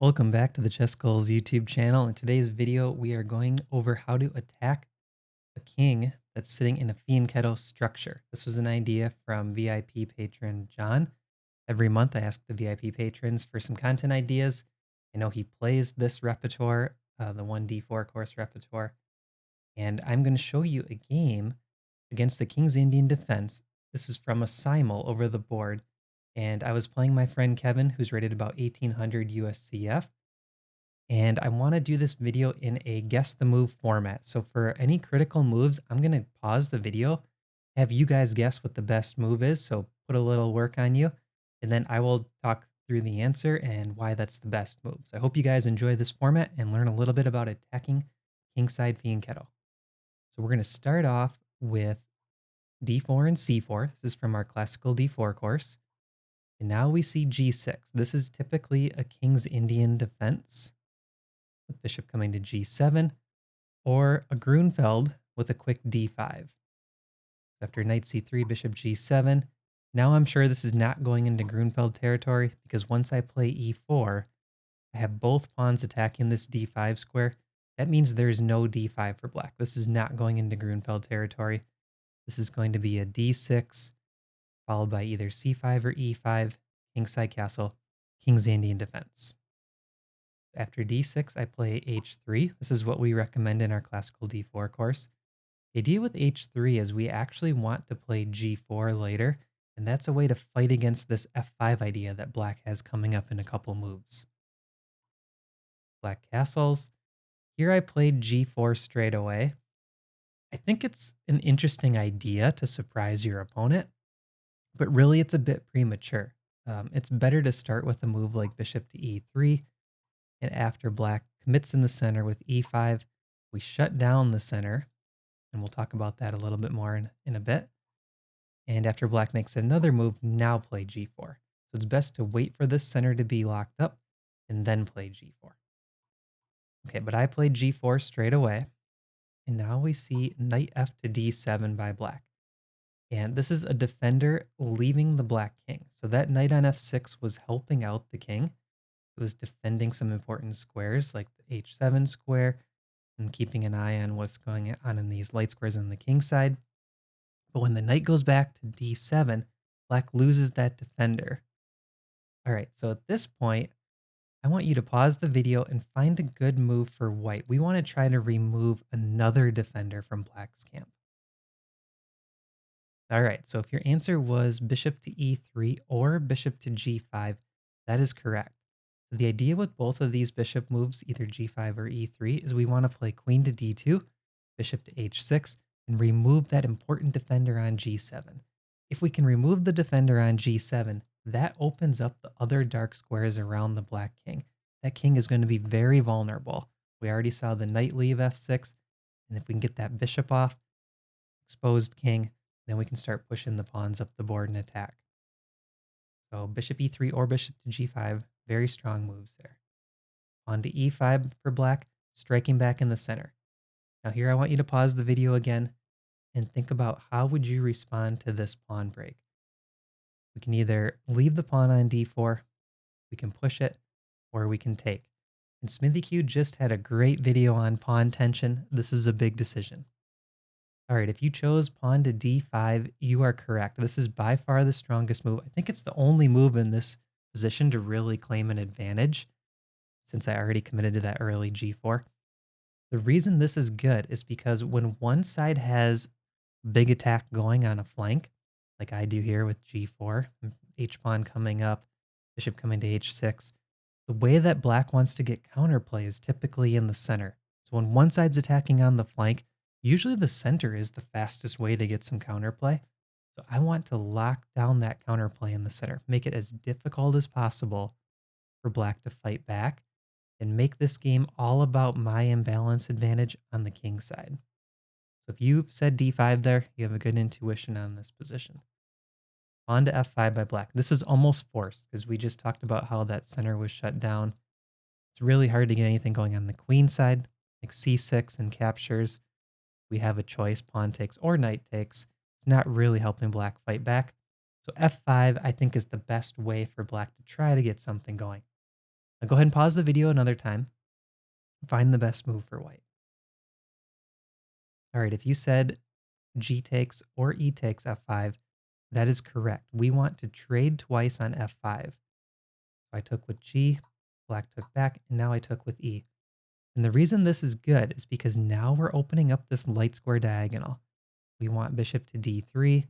Welcome back to the ChessGoals YouTube channel. In today's video, we are going over how to attack a king that's sitting in a Fianchetto structure. This was an idea from VIP patron John. Every month, I ask the VIP patrons for some content ideas. I know he plays this repertoire, the 1d4 course repertoire, and I'm going to show you a game against the King's Indian defense. This is from a simul over the board, and I was playing my friend Kevin, who's rated about 1800 USCF. And I want to do this video in a guess the move format. So for any critical moves, I'm going to pause the video, have you guys guess what the best move is. So put a little work on you, and then I will talk through the answer and why that's the best move. So I hope you guys enjoy this format and learn a little bit about attacking kingside fianchetto. So we're going to start off with d4 and c4. This is from our classical d4 course. And now we see g6. This is typically a King's Indian defense, with bishop coming to g7, or a Grunfeld with a quick d5. After knight c3, bishop g7. Now I'm sure this is not going into Grunfeld territory, because once I play e4, I have both pawns attacking this d5 square. That means there's no d5 for black. This is not going into Grunfeld territory. This is going to be a d6, followed by either c5 or e5, kingside castle, King's Indian defense. After d6, I play h3. This is what we recommend in our classical d4 course. The idea with h3 is we actually want to play g4 later, and that's a way to fight against this f5 idea that black has coming up in a couple moves. Black castles. Here I played g4 straight away. I think it's an interesting idea to surprise your opponent, but really it's a bit premature. It's better to start with a move like bishop to e3. And after black commits in the center with e5, we shut down the center, and we'll talk about that a little bit more in a bit. And after black makes another move, now play g4. So it's best to wait for this center to be locked up and then play g4. Okay, but I played g4 straight away, and now we see knight f to d7 by black. And this is a defender leaving the black king. So that knight on f6 was helping out the king. It was defending some important squares like the h7 square and keeping an eye on what's going on in these light squares on the king side. But when the knight goes back to d7, black loses that defender. All right, so at this point, I want you to pause the video and find a good move for white. We want to try to remove another defender from black's camp. All right, so if your answer was bishop to e3 or bishop to g5, that is correct. The idea with both of these bishop moves, either g5 or e3, is we want to play queen to d2, bishop to h6, and remove that important defender on g7. If we can remove the defender on g7, that opens up the other dark squares around the black king. That king is going to be very vulnerable. We already saw the knight leave f6, and if we can get that bishop off, exposed king, then we can start pushing the pawns up the board and attack. So bishop e3 or bishop to g5, very strong moves there. On to e5 for black, striking back in the center. Now here I want you to pause the video again and think about how would you respond to this pawn break. We can either leave the pawn on d4, we can push it, or we can take. And Smithy Q just had a great video on pawn tension. This is a big decision. All right, if you chose pawn to d5, you are correct. This is by far the strongest move. I think it's the only move in this position to really claim an advantage, since I already committed to that early g4. The reason this is good is because when one side has big attack going on a flank, like I do here with g4, h-pawn coming up, bishop coming to h6, the way that black wants to get counterplay is typically in the center. So when one side's attacking on the flank, usually the center is the fastest way to get some counterplay. So I want to lock down that counterplay in the center, make it as difficult as possible for black to fight back, and make this game all about my imbalance advantage on the king side. So if you said d5 there, you have a good intuition on this position. On to f5 by black. This is almost forced because we just talked about how that center was shut down. It's really hard to get anything going on the queen side, like c6 and captures. We have a choice, pawn takes or knight takes. It's not really helping black fight back. So f5, I think, is the best way for black to try to get something going. Now go ahead and pause the video another time. Find the best move for white. All right, if you said G takes or E takes F5, that is correct. We want to trade twice on F5. So I took with G, black took back, and now I took with E. And the reason this is good is because now we're opening up this light square diagonal. We want bishop to D3,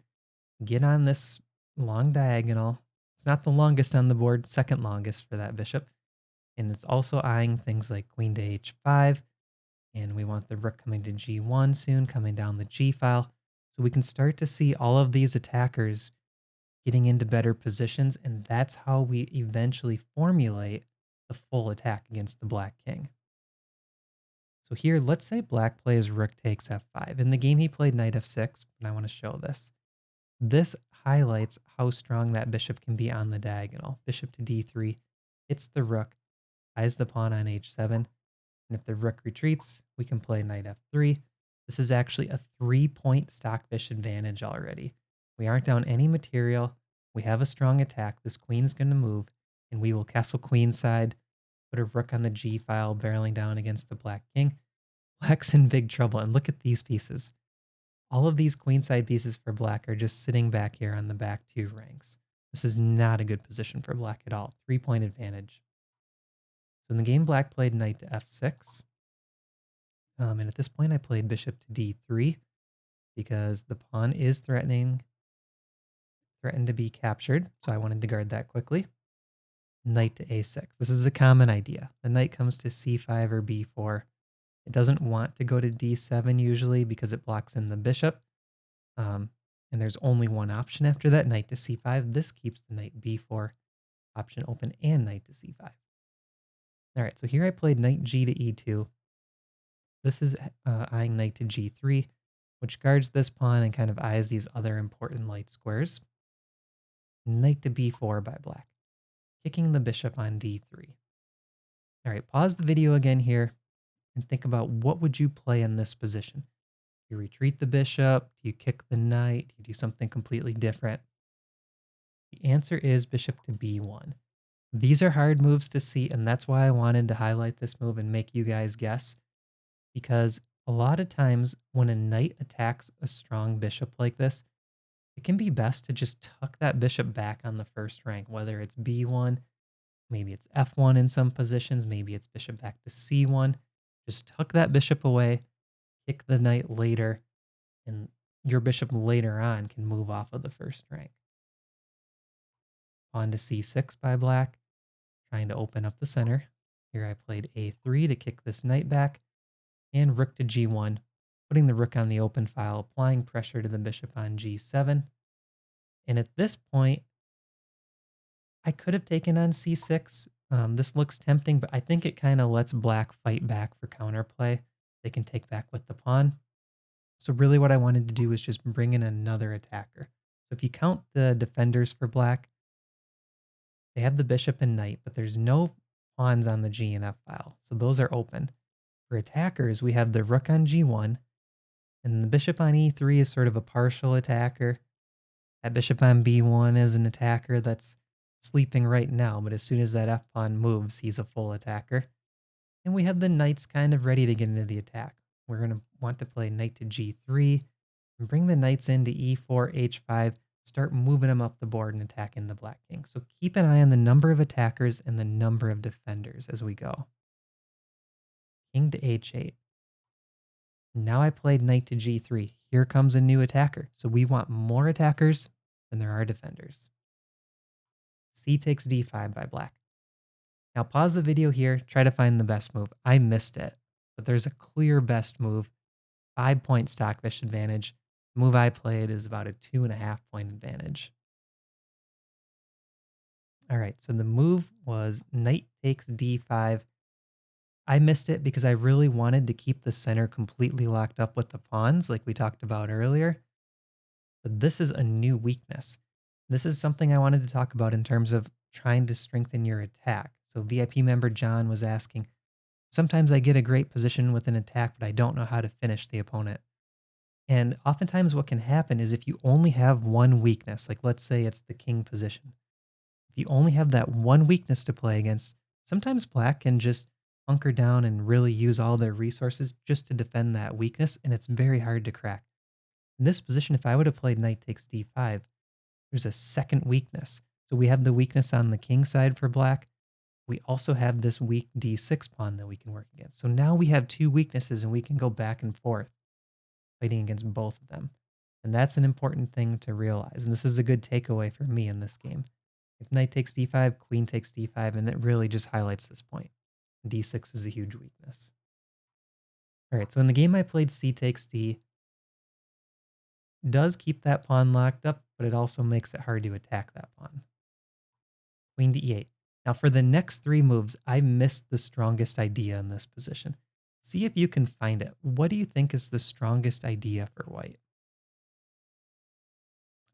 get on this long diagonal. It's not the longest on the board, second longest for that bishop. And it's also eyeing things like queen to H5, and we want the rook coming to G1 soon, coming down the G file. So we can start to see all of these attackers getting into better positions, and that's how we eventually formulate the full attack against the black king. So here, let's say black plays rook takes F5. In the game, he played knight F6, and I want to show this. This highlights how strong that bishop can be on the diagonal. Bishop to D3 hits the rook, eyes the pawn on H7, and if the rook retreats, we can play knight F3. This is actually a 3-point stockfish advantage already. We aren't down any material. We have a strong attack. This queen is going to move, and we will castle queenside, put a rook on the G file, barreling down against the black king. Black's in big trouble, and look at these pieces. All of these queenside pieces for black are just sitting back here on the back two ranks. This is not a good position for black at all. 3-point advantage. So in the game, black played knight to F6. And at this point, I played bishop to D3 because the pawn is threatened to be captured. So I wanted to guard that quickly. Knight to A6. This is a common idea. The knight comes to C5 or B4. It doesn't want to go to D7 usually because it blocks in the bishop. And there's only one option after that, knight to C5. This keeps the knight B4 option open and knight to C5. All right, so here I played knight G to E2. This is eyeing knight to G3, which guards this pawn and kind of eyes these other important light squares. Knight to B4 by black, kicking the bishop on D3. All right, pause the video again here and think about what would you play in this position. Do you retreat the bishop? Do you kick the knight? Do you do something completely different? The answer is bishop to B1. These are hard moves to see, and that's why I wanted to highlight this move and make you guys guess. Because a lot of times when a knight attacks a strong bishop like this, it can be best to just tuck that bishop back on the first rank, whether it's B1, maybe it's F1 in some positions, maybe it's bishop back to C1. Just tuck that bishop away, kick the knight later, and your bishop later on can move off of the first rank. Pawn to C6 by black, trying to open up the center. Here I played A3 to kick this knight back, and rook to G1, putting the rook on the open file, applying pressure to the bishop on G7. And at this point, I could have taken on C6. This looks tempting, but I think it kind of lets black fight back for counterplay. They can take back with the pawn. So really what I wanted to do was just bring in another attacker. So if you count the defenders for black, they have the bishop and knight, but there's no pawns on the G and F file. So those are open. For attackers, we have the rook on G1, and the bishop on E3 is sort of a partial attacker. That bishop on B1 is an attacker that's sleeping right now, but as soon as that F pawn moves, he's a full attacker. And we have the knights kind of ready to get into the attack. We're going to want to play knight to G3 and bring the knights into E4, H5, start moving them up the board and attacking the black king. So keep an eye on the number of attackers and the number of defenders as we go. King to H8. Now I played knight to G3. Here comes a new attacker. So we want more attackers than there are defenders. C takes D5 by black. Now pause the video here, try to find the best move. I missed it, but there's a clear best move. 5-point stockfish advantage. The move I played is about a 2.5-point advantage. All right, so the move was knight takes D5. I missed it because I really wanted to keep the center completely locked up with the pawns like we talked about earlier. But this is a new weakness. This is something I wanted to talk about in terms of trying to strengthen your attack. So VIP member John was asking, sometimes I get a great position with an attack, but I don't know how to finish the opponent. And oftentimes what can happen is if you only have one weakness, like let's say it's the king position. If you only have that one weakness to play against, Sometimes black can just hunker down and really use all their resources just to defend that weakness, and it's very hard to crack. In this position, if I would have played knight takes d5, there's a second weakness. So we have the weakness on the king side for black. We also have this weak d6 pawn that we can work against. So now we have two weaknesses and we can go back and forth fighting against both of them. And that's an important thing to realize. And this is a good takeaway for me in this game. If knight takes d5, queen takes d5, and it really just highlights this point. D6 is a huge weakness. All right, so in the game I played c takes d, does keep that pawn locked up, but it also makes it hard to attack that pawn. Queen to e8. Now for the next three moves, I missed the strongest idea in this position. See if you can find it. What do you think is the strongest idea for white?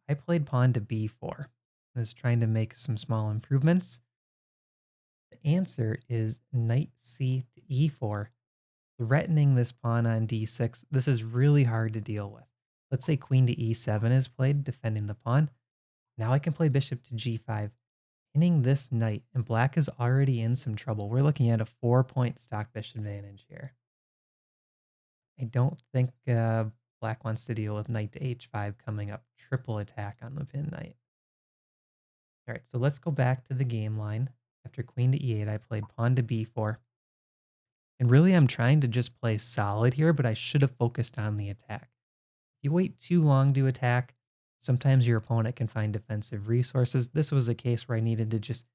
I played pawn to b4. I was trying to make some small improvements. The answer is knight c to e4, threatening this pawn on d6. This is really hard to deal with. Let's say queen to e7 is played, defending the pawn. Now I can play bishop to g5, pinning this knight, and black is already in some trouble. We're looking at a 4-point stockfish advantage here. I don't think black wants to deal with knight to h5 coming up. Triple attack on the pin knight. All right, so let's go back to the game line. After queen to e8, I played pawn to b4. And really, I'm trying to just play solid here, but I should have focused on the attack. If you wait too long to attack, sometimes your opponent can find defensive resources. This was a case where I needed to just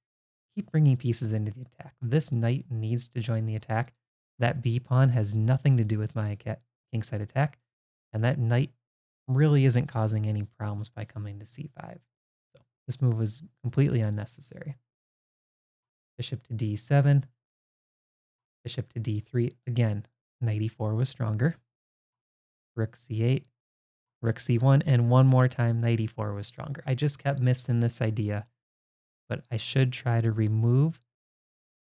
keep bringing pieces into the attack. This knight needs to join the attack. That b pawn has nothing to do with my kingside attack, and that knight really isn't causing any problems by coming to c5. So this move was completely unnecessary. Bishop to d7, bishop to d3. Again, knight e4 was stronger. Rook c8, rook c1, and one more time, knight e4 was stronger. I just kept missing this idea, but I should try to remove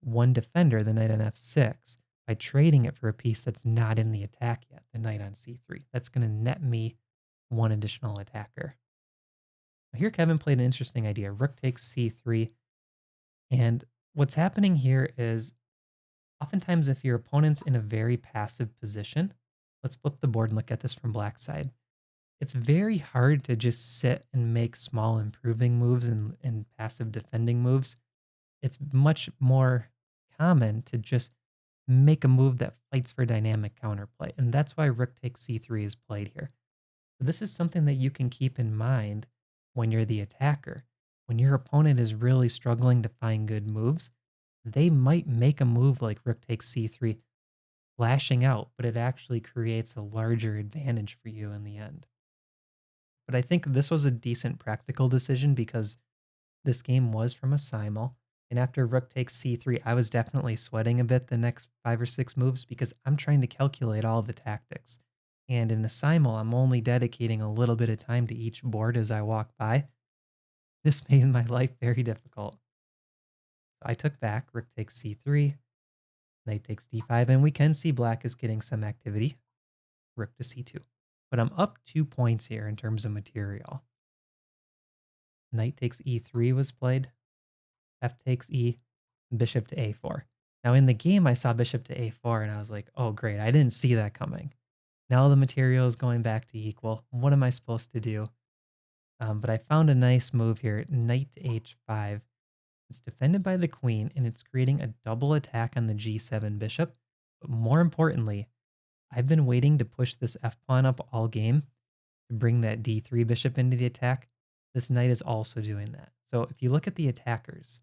one defender, the knight on f6, by trading it for a piece that's not in the attack yet, the knight on c3. That's going to net me one additional attacker. Here Kevin played an interesting idea. Rook takes c3, and what's happening here is oftentimes if your opponent's in a very passive position, let's flip the board and look at this from black side. It's very hard to just sit and make small improving moves and passive defending moves. It's much more common to just make a move that fights for dynamic counterplay. And that's why rook takes c3 is played here. So this is something that you can keep in mind when you're the attacker. When your opponent is really struggling to find good moves, they might make a move like rook takes c3, flashing out, but it actually creates a larger advantage for you in the end. But I think this was a decent practical decision because this game was from a simul. And after rook takes c3, I was definitely sweating a bit the next 5 or 6 moves because I'm trying to calculate all the tactics. And in a simul, I'm only dedicating a little bit of time to each board as I walk by. This made my life very difficult. I took back rook takes c3, knight takes d5, and we can see black is getting some activity. Rook to c2. But I'm up 2 points here in terms of material. Knight takes e3 was played. F takes e, bishop to a4. Now in the game, I saw bishop to a4, and I was like, oh, great. I didn't see that coming. Now the material is going back to equal. What am I supposed to do? But I found a nice move here, knight to h5. It's defended by the queen, and it's creating a double attack on the g7 bishop. But more importantly, I've been waiting to push this f-pawn up all game to bring that d3 bishop into the attack. This knight is also doing that. So if you look at the attackers,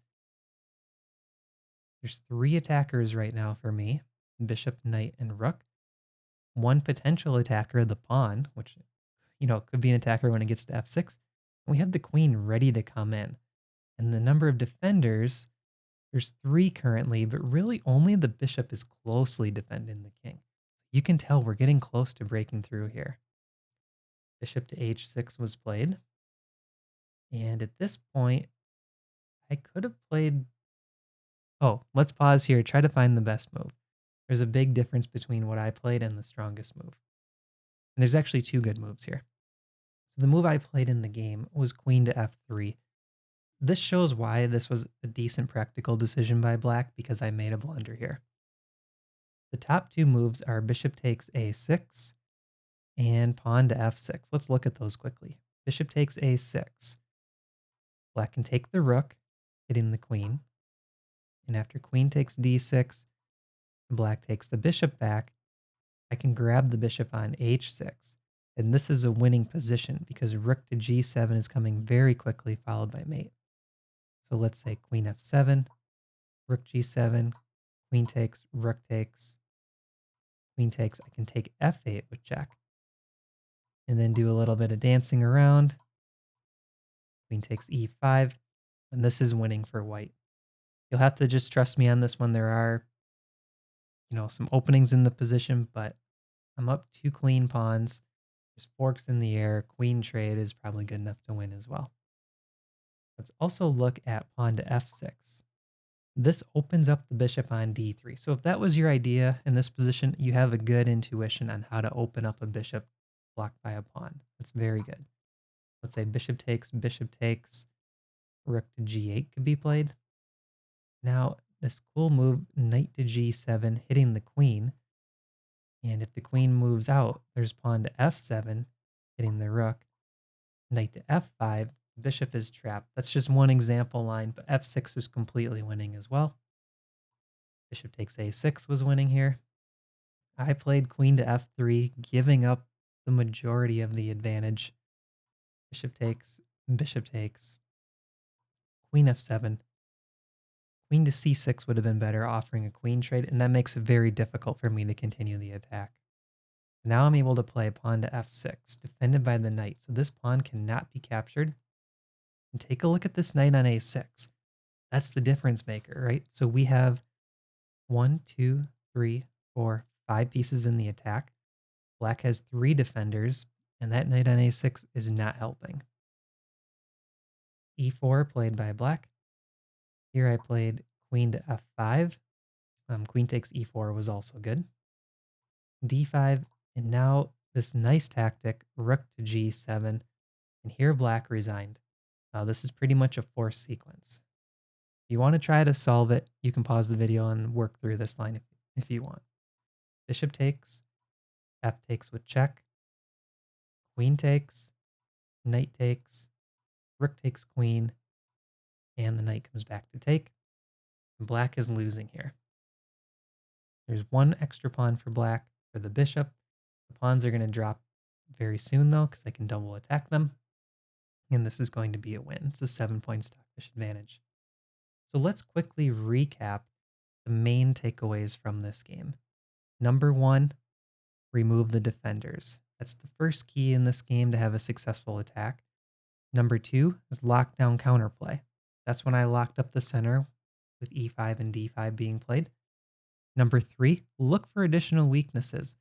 there's 3 attackers right now for me, bishop, knight, and rook. One potential attacker, the pawn, which could be an attacker when it gets to f6. And we have the queen ready to come in. And the number of defenders, there's 3 currently, but really only the bishop is closely defending the king. You can tell we're getting close to breaking through here. Bishop to h6 was played. And at this point, I could have played... Oh, let's pause here. Try to find the best move. There's a big difference between what I played and the strongest move. And there's actually 2 good moves here. So the move I played in the game was queen to f3. This shows why this was a decent practical decision by black because I made a blunder here. The top two moves are bishop takes a6 and pawn to f6. Let's look at those quickly. Bishop takes a6. Black can take the rook, hitting the queen. And after queen takes d6, black takes the bishop back. I can grab the bishop on h6. And this is a winning position because rook to g7 is coming very quickly, followed by mate. So let's say queen f7, rook g7, queen takes, rook takes, queen takes. I can take f8 with check. And then do a little bit of dancing around. Queen takes e5. And this is winning for white. You'll have to just trust me on this one. There are, some openings in the position, but I'm up two clean pawns. There's forks in the air. Queen trade is probably good enough to win as well. Let's also look at pawn to f6. This opens up the bishop on d3. So if that was your idea in this position, you have a good intuition on how to open up a bishop blocked by a pawn. That's very good. Let's say bishop takes, rook to g8 could be played. Now, this cool move, knight to g7, hitting the queen. And if the queen moves out, there's pawn to f7, hitting the rook. Knight to f5, bishop is trapped. That's just one example line, but f6 is completely winning as well. Bishop takes a6 was winning here. I played queen to f3, giving up the majority of the advantage. Bishop takes, queen f7. Queen to c6 would have been better, offering a queen trade, and that makes it very difficult for me to continue the attack. Now I'm able to play pawn to f6, defended by the knight, so this pawn cannot be captured. And take a look at this knight on a6. That's the difference maker, right? So we have 1, 2, 3, 4, 5 pieces in the attack. Black has 3 defenders, and that knight on a6 is not helping. e4 played by black. Here I played queen to f5. Queen takes e4 was also good. d5, and now this nice tactic, rook to g7, and here black resigned. This is pretty much a forced sequence. If you want to try to solve it, you can pause the video and work through this line if you want. Bishop takes, f takes with check, queen takes, knight takes, rook takes queen, and the knight comes back to take. And black is losing here. There's one extra pawn for black for the bishop. The pawns are going to drop very soon, though, because I can double attack them. And this is going to be a win. It's a 7-point stockfish advantage. So let's quickly recap the main takeaways from this game. Number 1, remove the defenders. That's the first key in this game to have a successful attack. Number 2 is lock down counterplay. That's when I locked up the center with e5 and d5 being played. Number 3, look for additional weaknesses.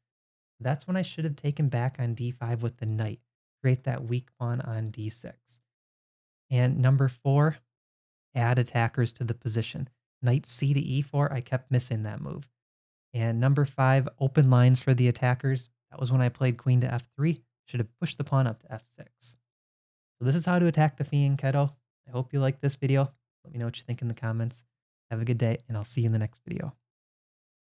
That's when I should have taken back on d5 with the knight. Create that weak pawn on d6. And number 4, add attackers to the position. Knight c to e4, I kept missing that move. And number 5, open lines for the attackers. That was when I played queen to f3. Should have pushed the pawn up to f6. So this is how to attack the Fianchetto. I hope you liked this video. Let me know what you think in the comments. Have a good day, and I'll see you in the next video.